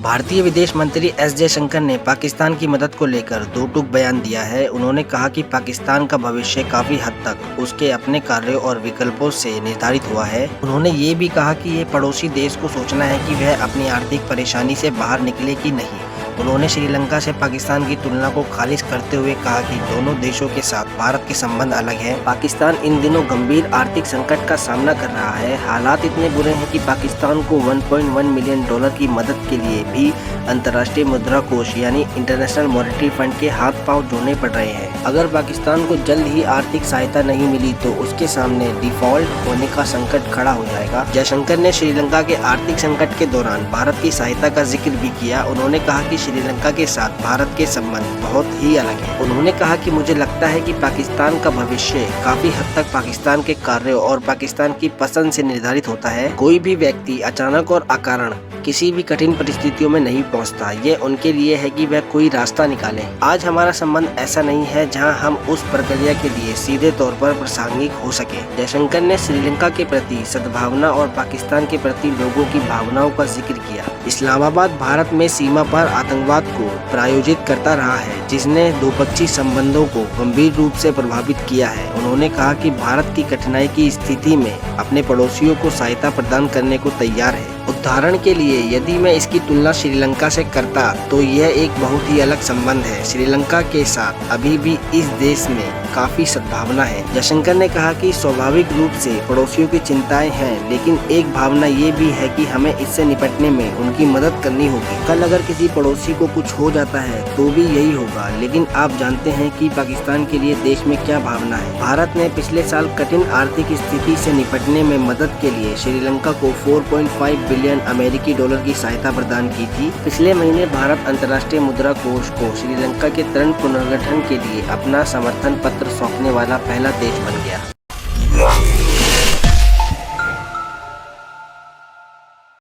भारतीय विदेश मंत्री एस जयशंकर ने पाकिस्तान की मदद को लेकर दो टूक बयान दिया है। उन्होंने कहा कि पाकिस्तान का भविष्य काफी हद तक उसके अपने कार्यों और विकल्पों से निर्धारित हुआ है। उन्होंने ये भी कहा कि ये पड़ोसी देश को सोचना है कि वह अपनी आर्थिक परेशानी से बाहर निकले कि नहीं। उन्होंने श्रीलंका से पाकिस्तान की तुलना को खारिज करते हुए कहा कि दोनों देशों के साथ भारत के संबंध अलग हैं। पाकिस्तान इन दिनों गंभीर आर्थिक संकट का सामना कर रहा है। हालात इतने बुरे हैं कि पाकिस्तान को 1.1 मिलियन डॉलर की मदद के लिए भी अंतर्राष्ट्रीय मुद्रा कोष यानी इंटरनेशनल मॉनेटरी फंड के हाथ पांव जोड़ने पड़ रहे हैं। अगर पाकिस्तान को जल्द ही आर्थिक सहायता नहीं मिली तो उसके सामने डिफॉल्ट होने का संकट खड़ा हो जाएगा। जयशंकर ने श्रीलंका के आर्थिक संकट के दौरान भारत की सहायता का जिक्र भी किया। उन्होंने कहा कि श्रीलंका के साथ भारत के संबंध बहुत ही अलग है। उन्होंने कहा कि मुझे लगता है कि पाकिस्तान का भविष्य काफी हद तक पाकिस्तान के कार्यों और पाकिस्तान की पसंद से निर्धारित होता है। कोई भी व्यक्ति अचानक और अकारण किसी भी कठिन परिस्थितियों में नहीं पहुंचता। ये उनके लिए है कि वह कोई रास्ता निकाले। आज हमारा संबंध ऐसा नहीं है जहां हम उस प्रक्रिया के लिए सीधे तौर पर प्रासंगिक हो सके। जयशंकर ने श्रीलंका के प्रति सद्भावना और पाकिस्तान के प्रति लोगों की भावनाओं का जिक्र किया। इस्लामाबाद भारत में सीमा पार आतंकवाद को प्रायोजित करता रहा है, जिसने द्विपक्षीय संबंधों को गंभीर रूप से प्रभावित किया है। उन्होंने कहा कि भारत की कठिनाई की स्थिति में अपने पड़ोसियों को सहायता प्रदान करने को तैयार है। उदाहरण के लिए यदि मैं इसकी तुलना श्रीलंका से करता तो यह एक बहुत ही अलग संबंध है। श्रीलंका के साथ अभी भी इस देश में काफी सद्भावना है। जयशंकर ने कहा कि स्वाभाविक रूप से पड़ोसियों की चिंताएं हैं, लेकिन एक भावना ये भी है कि हमें इससे निपटने में उनकी मदद करनी होगी। कल अगर किसी पड़ोसी को कुछ हो जाता है तो भी यही होगा, लेकिन आप जानते हैं कि पाकिस्तान के लिए देश में क्या भावना है। भारत ने पिछले साल कठिन आर्थिक स्थिति से निपटने में मदद के लिए श्रीलंका को 4.5 बिलियन अमेरिकी डॉलर की सहायता प्रदान की थी। पिछले महीने भारत अंतर्राष्ट्रीय मुद्रा कोष को श्रीलंका के तुरंत पुनर्गठन के लिए अपना समर्थन पत्र सौंपने वाला पहला देश बन गया।